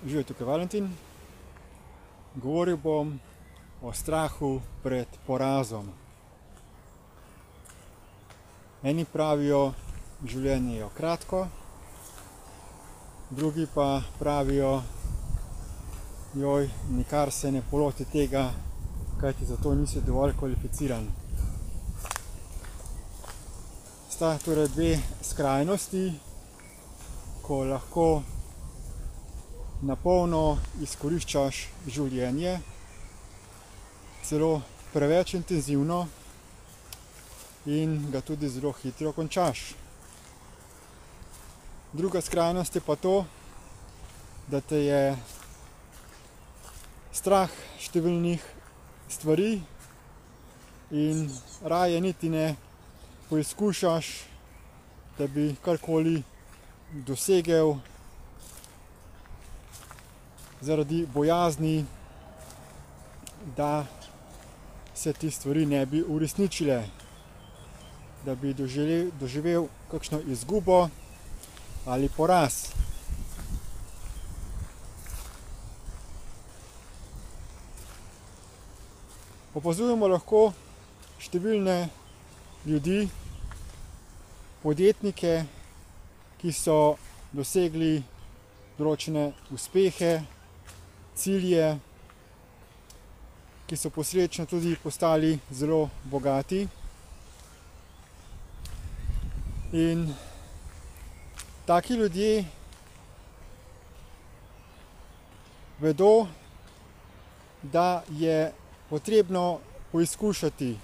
Živijo, tukaj Valentin. Govoril bom o strahu pred porazom. Eni pravijo, življenje je kratko, drugi pa pravijo, joj, nikar se ne poloti tega, kajti za to nisi dovolj kvalificiran. Sta torej dve skrajnosti, ko lahko na polno izkoriščaš življenje, celo preveč intenzivno in ga tudi zelo hitro končaš. Druga skrajnost je pa to, da te je strah številnih stvari in raje niti ne poizkušaš, da bi karkoli dosegel zaradi bojazni, da se ti stvari ne bi uresničile, da bi doživel kakšno izgubo ali poraz. Opazujemo lahko številne ljudi, podjetnike, ki so dosegli določene uspehe, cilje, ki so posledično tudi postali zelo bogati. In taki ljudje vedo, da je potrebno poizkušati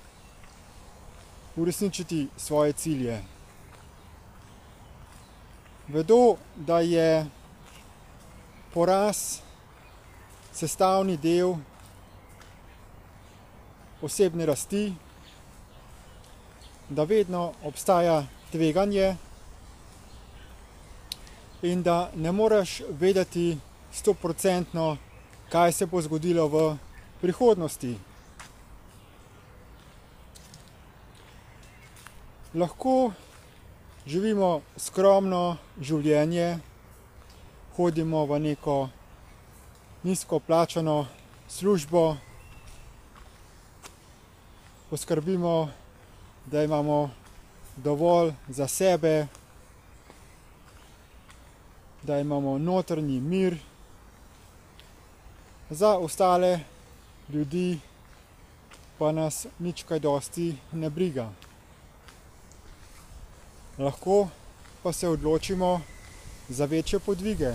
uresničiti svoje cilje. Vedo, da je poraz sestavni del osebne rasti, da vedno obstaja tveganje in da ne moreš vedeti 100%, kaj se bo zgodilo v prihodnosti. Lahko živimo skromno življenje, hodimo v neko nizko plačano službo, poskrbimo, da imamo dovolj za sebe, da imamo notranji mir. Za ostale ljudi pa nas nič kaj dosti ne briga. Lahko pa se odločimo za večje podvige.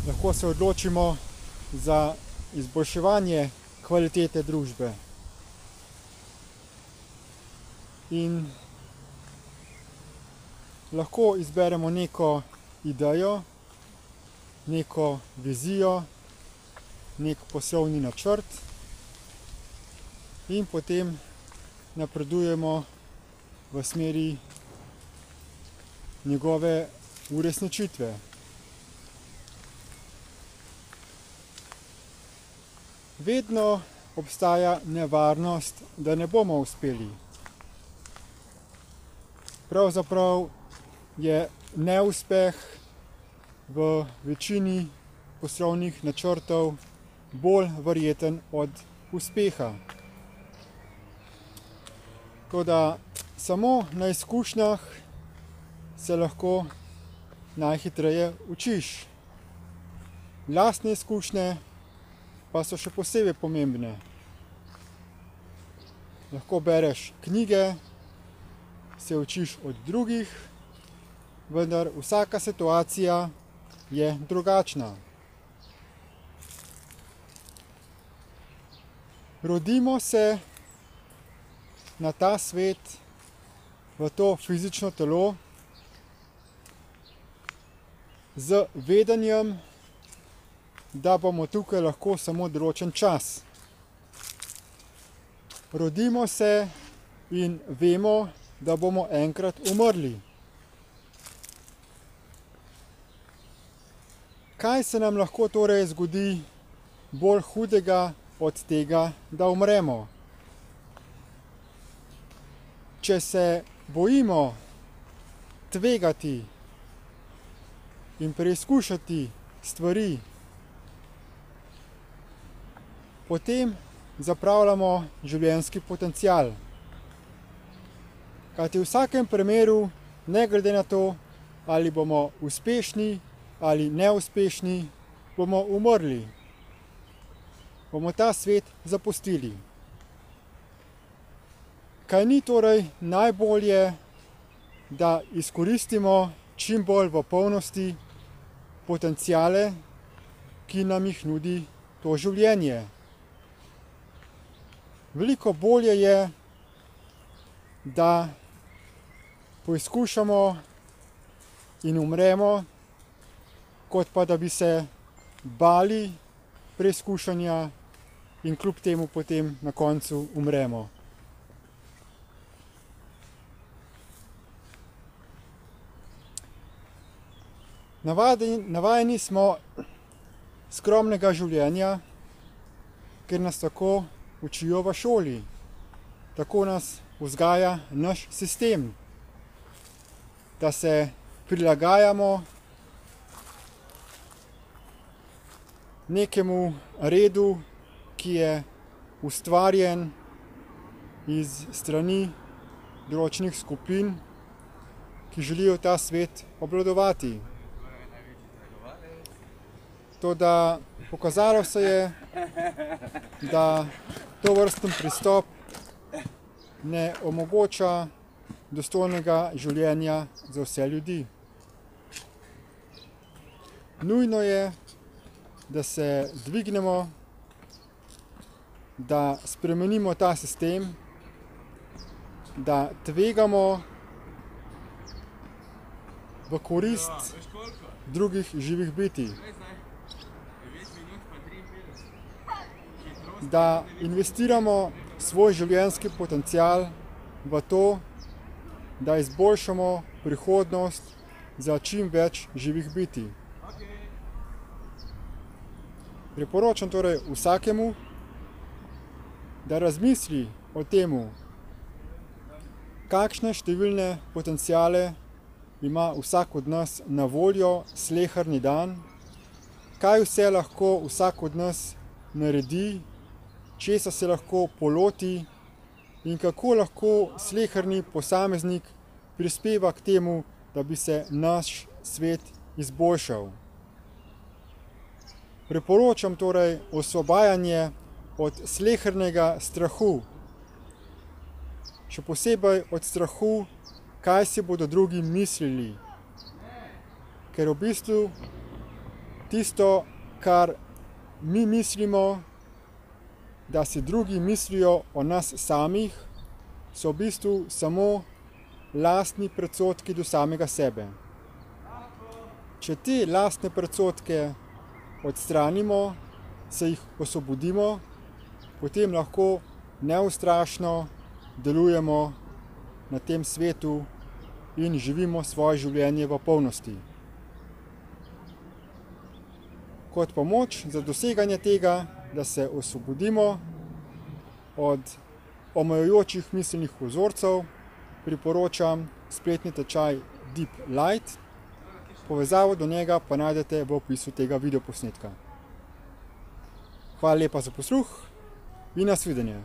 Lahko se odločimo za izboljševanje kvalitete družbe. In lahko izberemo neko idejo, neko vizijo, nek poslovni načrt in potem napredujemo v smeri njegove uresničitve. Vedno obstaja nevarnost, da ne bomo uspeli. Pravzaprav je neuspeh v večini poslovnih načrtov bolj verjeten od uspeha. Toda samo na izkušnjah se lahko najhitreje učiš. Lastne izkušnje pa so še posebej pomembne. Lahko bereš knjige, se učiš od drugih, vendar vsaka situacija je drugačna. Rodimo se na ta svet, v to fizično telo, z vedenjem, da bomo tukaj lahko samo določen čas. Rodimo se in vemo, da bomo enkrat umrli. Kaj se nam lahko torej zgodi bolj hudega od tega, da umremo? Če se bojimo tvegati in preizkušati stvari, potem zapravljamo življenjski potencial. Kajti v vsakem primeru, ne glede na to, ali bomo uspešni ali neuspešni, bomo umrli. Bomo ta svet zapustili. Kaj ni torej najbolje, da izkoristimo čim bolj v polnosti potenciale, ki nam jih nudi to življenje? Veliko bolje je, da poizkušamo in umremo, kot pa da bi se bali preizkušanja in kljub temu potem na koncu umremo. Navajeni smo skromnega življenja, ker nas tako učijo v šoli. Tako nas vzgaja naš sistem, da se prilagajamo nekemu redu, ki je ustvarjen iz strani določenih skupin, ki želijo ta svet obvladovati. Toda pokazalo se je, da tovrsten pristop ne omogoča dostojnega življenja za vse ljudi. Nujno je, da se dvignemo, da spremenimo ta sistem, da tvegamo v korist drugih živih bitij. Da investiramo svoj življenjski potencial v to, da izboljšamo prihodnost za čim več živih bitij. Priporočam torej vsakemu, da razmisli o temu, kakšne številne potenciale ima vsak od nas na voljo sleherni dan, kaj vse lahko vsak od nas naredi, česa se lahko poloti in kako lahko sleherni posameznik prispeva k temu, da bi se naš svet izboljšal. Priporočam torej osvobajanje od slehernega strahu, še posebej od strahu, kaj si bodo drugi mislili. Ker v bistvu tisto, kar mi mislimo, da si drugi mislijo o nas samih, so v bistvu samo lastni predsodki do samega sebe. Če te lastne predsodke odstranimo, se jih osvobodimo, potem lahko neustrašno delujemo na tem svetu in živimo svoje življenje v polnosti. Kot pomoč za doseganje tega, da se osvobodimo od omejujočih miselnih vzorcev, priporočam spletni tečaj Deep Light. Povezavo do njega pa najdete v opisu tega videoposnetka. Hvala lepa za posluh in nasvidenje.